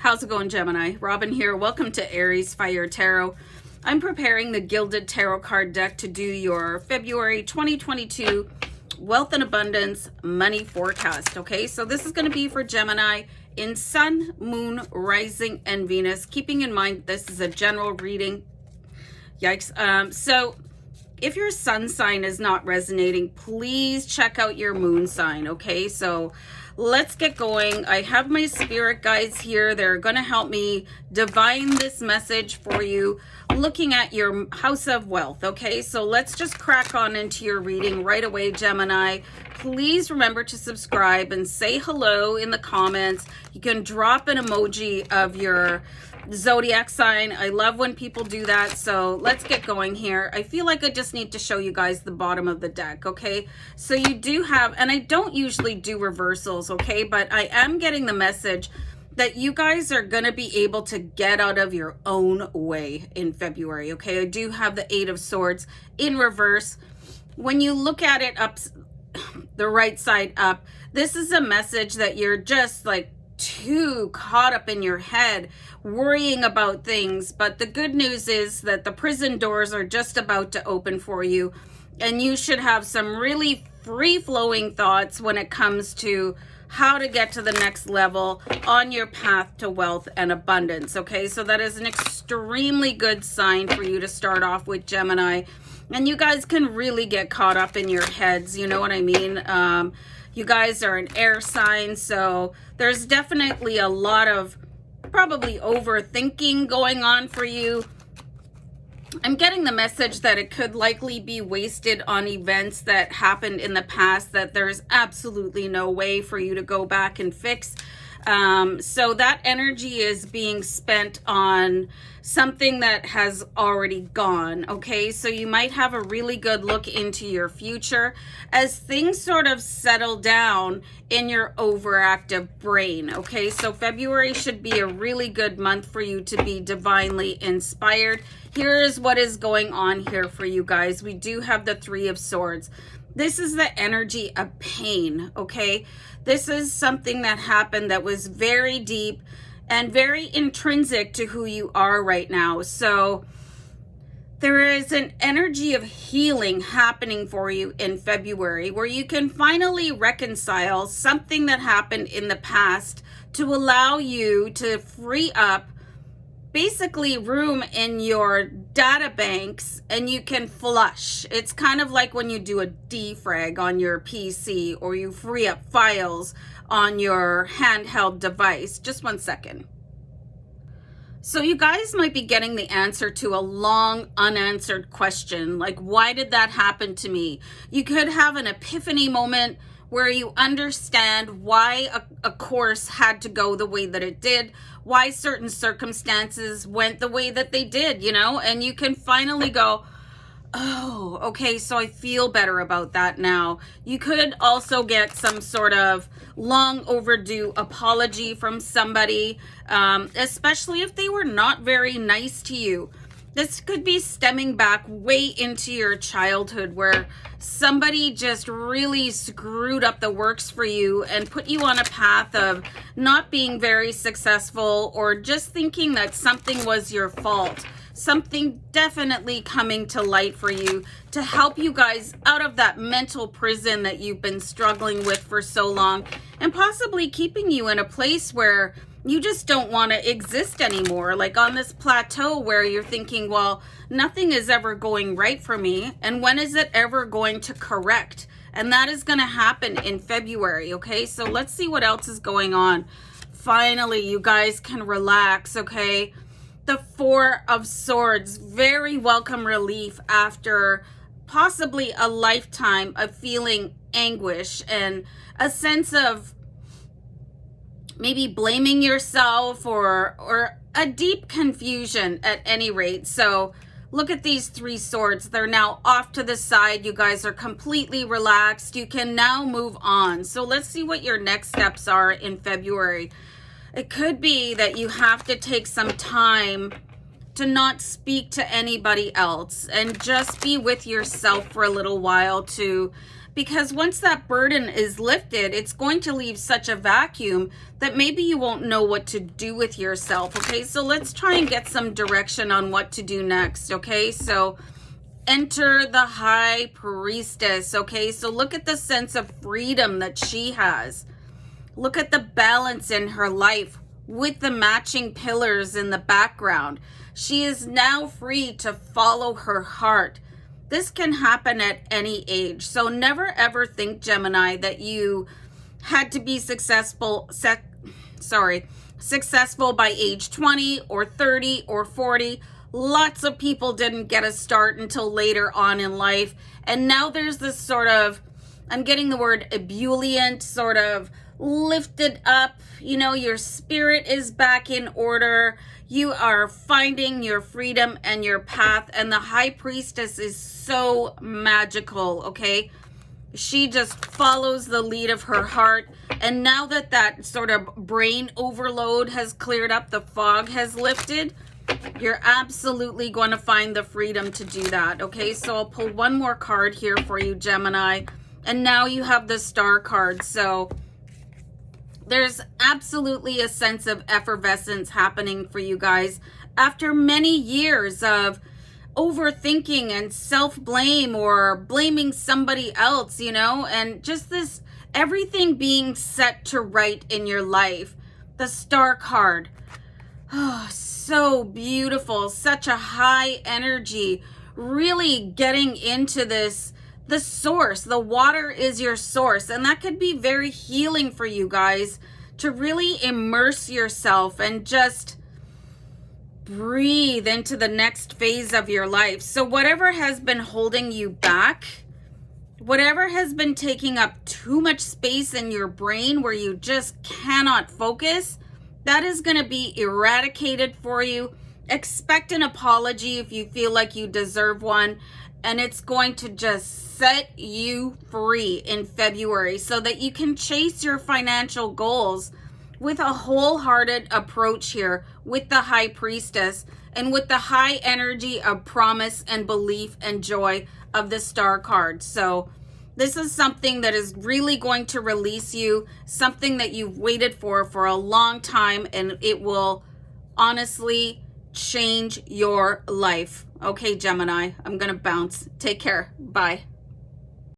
How's it going, Gemini? Robin here. Welcome to Aries Fire Tarot. I'm preparing the Gilded Tarot card deck to do your February 2022 Wealth and Abundance Money Forecast. Okay, so this is going to be for Gemini in Sun, Moon, Rising, and Venus. Keeping in mind this is a general reading. Yikes. So if your sun sign is not resonating, please check out your moon sign. Okay, so let's get going. I have my spirit guides here. They're going to help me divine this message for you, looking at your house of wealth. Okay, so let's just crack on into your reading right away, Gemini. Please remember to subscribe and say hello in the comments. You can drop an emoji of your Zodiac sign. I love when people do that. So let's get going here. I feel like I just need to show you guys the bottom of the deck. Okay, so you do have, and I don't usually do reversals, okay, but I am getting the message that you guys are going to be able to get out of your own way in February. Okay, I do have the Eight of Swords in reverse. When you look at it up, the right side up, this is a message that you're just like too caught up in your head worrying about things. But the good news is that the prison doors are just about to open for you, and you should have some really free-flowing thoughts when it comes to how to get to the next level on your path to wealth and abundance. Okay, so that is an extremely good sign for you to start off with, Gemini. And you guys can really get caught up in your heads, you know what I mean? You guys are an air sign, so there's definitely a lot of probably overthinking going on for you. I'm getting the message that it could likely be wasted on events that happened in the past that there's absolutely no way for you to go back and fix. So that energy is being spent on something that has already gone. Okay, so you might have a really good look into your future as things sort of settle down in your overactive brain. Okay, so February should be a really good month for you to be divinely inspired. Here is what is going on here for you guys. We do have the Three of Swords. This is the energy of pain, okay? This is something that happened that was very deep and very intrinsic to who you are right now. So there is an energy of healing happening for you in February where you can finally reconcile something that happened in the past to allow you to free up basically room in your data banks, and you can flush. It's kind of like when you do a defrag on your PC or you free up files on your handheld device. Just one second. So you guys might be getting the answer to a long unanswered question, like, why did that happen to me? You could have an epiphany moment where you understand why a course had to go the way that it did, why certain circumstances went the way that they did, you know, and you can finally go, oh, okay, so I feel better about that now. You could also get some sort of long overdue apology from somebody, especially if they were not very nice to you. This could be stemming back way into your childhood where somebody just really screwed up the works for you and put you on a path of not being very successful, or just thinking that something was your fault. Something definitely coming to light for you to help you guys out of that mental prison that you've been struggling with for so long, and possibly keeping you in a place where you just don't want to exist anymore, like on this plateau where you're thinking, well, nothing is ever going right for me, and when is it ever going to correct? And that is going to happen in February. Okay, so let's see what else is going on. Finally, you guys can relax. Okay, the Four of Swords, very welcome relief after possibly a lifetime of feeling anguish and a sense of maybe blaming yourself or a deep confusion at any rate. So look at these three swords. They're now off to the side. You guys are completely relaxed. You can now move on. So let's see what your next steps are in February. It could be that you have to take some time to not speak to anybody else and just be with yourself for a little while, to because once that burden is lifted, it's going to leave such a vacuum that maybe you won't know what to do with yourself. Okay, so let's try and get some direction on what to do next. Okay, so enter the High Priestess. Okay, so look at the sense of freedom that she has. Look at the balance in her life with the matching pillars in the background. She is now free to follow her heart. This can happen at any age. So never ever think, Gemini, that you had to be successful by age 20 or 30 or 40. Lots of people didn't get a start until later on in life. And now there's this sort of, I'm getting the word ebullient, sort of lifted up, you know, your spirit is back in order. You are finding your freedom and your path. And the High Priestess is so magical, okay? She just follows the lead of her heart. And now that that sort of brain overload has cleared up, the fog has lifted, you're absolutely going to find the freedom to do that, okay? So I'll pull one more card here for you, Gemini. And now you have the Star card. So there's absolutely a sense of effervescence happening for you guys after many years of overthinking and self-blame or blaming somebody else, you know, and just this, everything being set to right in your life. The Star card. Oh, so beautiful. Such a high energy. Really getting into this, the source. The water is your source. And that could be very healing for you guys to really immerse yourself and just breathe into the next phase of your life. So whatever has been holding you back, whatever has been taking up too much space in your brain where you just cannot focus, that is going to be eradicated for you. Expect an apology if you feel like you deserve one. And it's going to just set you free in February so that you can chase your financial goals with a wholehearted approach here with the High Priestess and with the high energy of promise and belief and joy of the Star card. So this is something that is really going to release you, something that you've waited for a long time, and it will honestly change your life. Okay, Gemini, I'm going to bounce. Take care. Bye.